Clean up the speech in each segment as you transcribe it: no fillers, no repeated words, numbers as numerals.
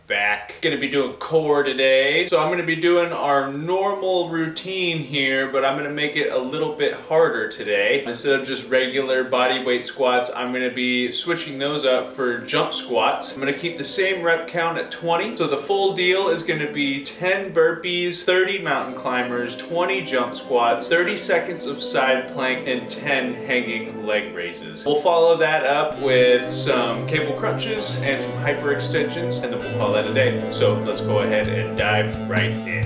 back. Gonna be doing core today. So I'm gonna be doing our normal routine here, but I'm gonna make it a little bit harder today. Instead of just regular body weight squats, I'm gonna be switching those up for jump squats. I'm gonna keep the same rep count at 20. So the full deal is gonna be 10 burpees, 30 mountain climbers, 20 jump squats, 30 seconds of side plank, and 10 hanging leg raises. We'll follow that up with some cable crunches and some hyperextensions, and then we'll call that a day. So let's go ahead and dive right in.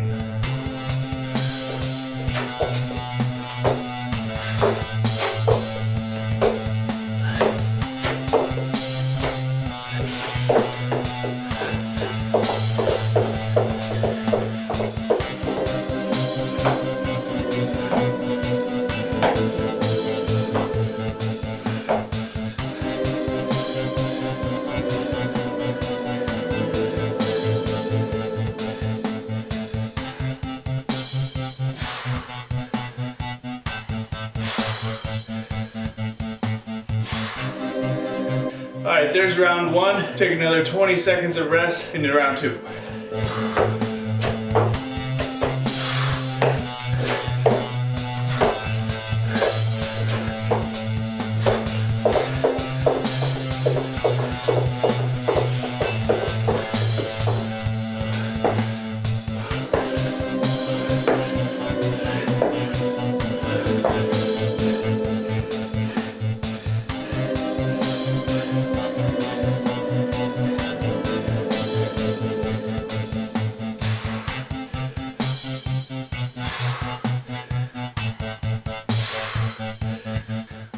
All right, there's round one. Take another 20 seconds of rest into round two.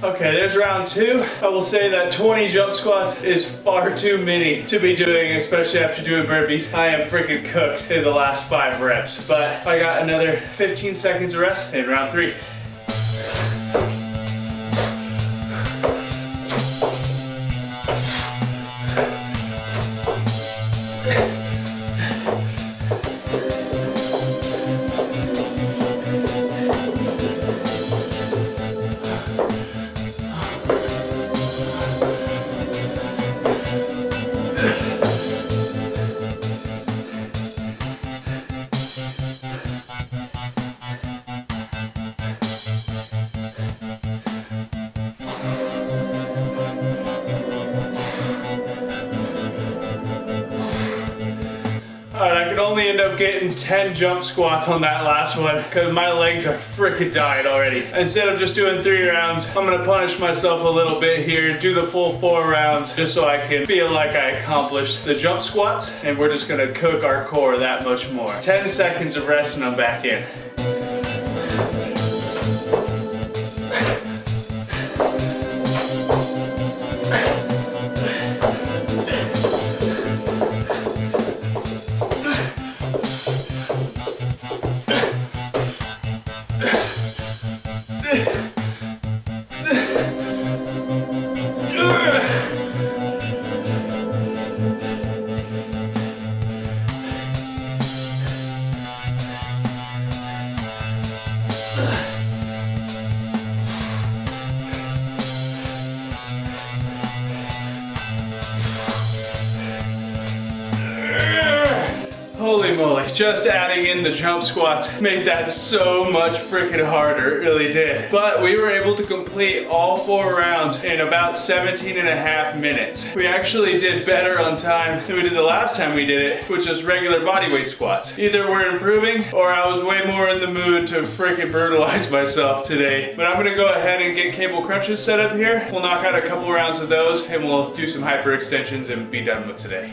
Okay, there's round two. I will say that 20 jump squats is far too many to be doing, especially after doing burpees. I am freaking cooked in the last 5 reps, but I got another 15 seconds of rest in round three. Alright, I could only end up getting 10 jump squats on that last one because my legs are freaking dying already. Instead of just doing 3 rounds, I'm gonna punish myself a little bit here, do the full 4 rounds just so I can feel like I accomplished the jump squats, and we're just gonna cook our core that much more. 10 seconds of rest and I'm back in. Holy moly, just adding in the jump squats made that so much freaking harder, it really did. But we were able to complete all 4 rounds in about 17.5 minutes. We actually did better on time than we did the last time we did it, which is regular body weight squats. Either we're improving or I was way more in the mood to freaking brutalize myself today. But I'm gonna go ahead and get cable crunches set up here. We'll knock out a couple rounds of those and we'll do some hyperextensions and be done with today.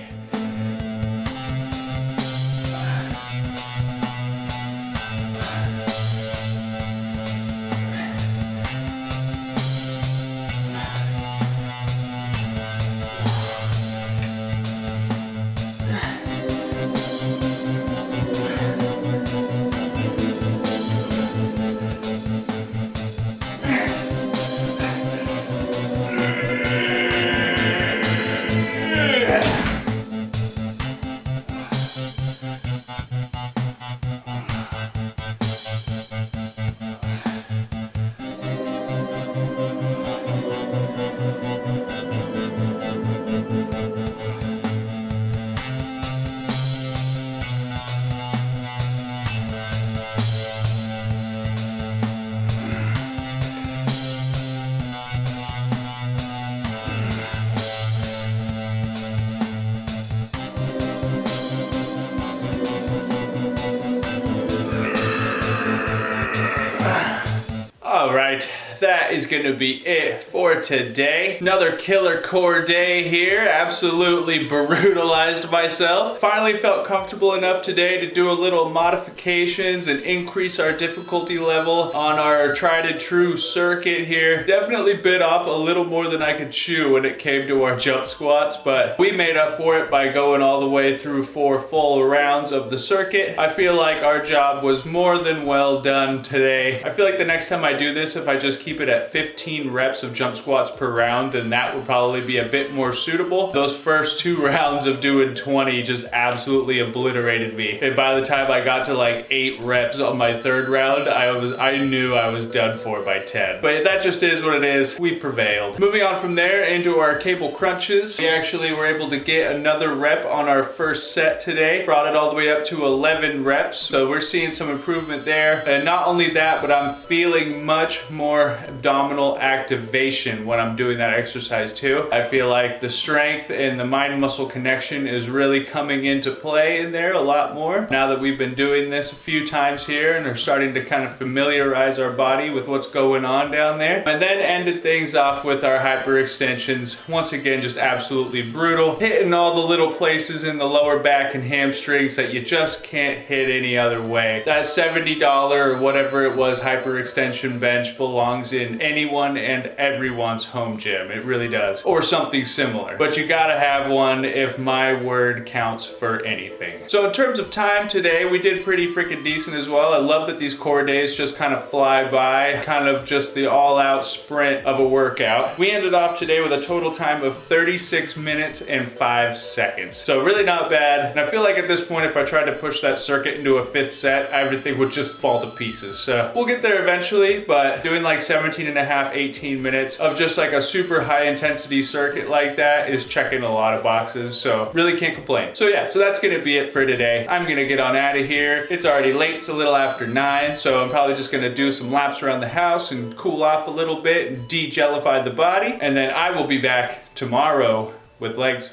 All right, that is gonna be it for today. Another killer core day here. Absolutely brutalized myself. Finally felt comfortable enough today to do a little modifications and increase our difficulty level on our tried and true circuit here. Definitely bit off a little more than I could chew when it came to our jump squats, but we made up for it by going all the way through 4 full rounds of the circuit. I feel like our job was more than well done today. I feel like the next time I do this, if I just keep it at 15 reps of jump squats per round, then that would probably be a bit more suitable. Those first 2 rounds of doing 20 just absolutely obliterated me. And by the time I got to like 8 reps on my 3rd round, I knew I was done for by 10. But that just is what it is. We prevailed. Moving on from there into our cable crunches. We actually were able to get another rep on our first set today. Brought it all the way up to 11 reps. So we're seeing some improvement there. And not only that, but I'm feeling much more abdominal activation when I'm doing that exercise too. I feel like the strength and the mind muscle connection is really coming into play in there a lot more now that we've been doing this a few times here and are starting to kind of familiarize our body with what's going on down there. And then ended things off with our hyperextensions. Once again, just absolutely brutal, hitting all the little places in the lower back and hamstrings that you just can't hit any other way. That $70 or whatever it was hyperextension bench belongs in anyone and everyone's home gym. It really does. Or something similar. But you gotta have one if my word counts for anything. So in terms of time today, we did pretty freaking decent as well. I love that these core days just kind of fly by, kind of just the all-out sprint of a workout. We ended off today with a total time of 36 minutes and 5 seconds. So really not bad. And I feel like at this point, if I tried to push that circuit into a 5th set, everything would just fall to pieces. So we'll get there eventually, but doing like 17 and a half, 18 minutes of just like a super high intensity circuit like that is checking a lot of boxes. So really can't complain. So yeah, so that's gonna be it for today. I'm gonna get on out of here. It's already late, it's a little after 9, so I'm probably just gonna do some laps around the house and cool off a little bit and de-gellify the body. And then I will be back tomorrow with legs.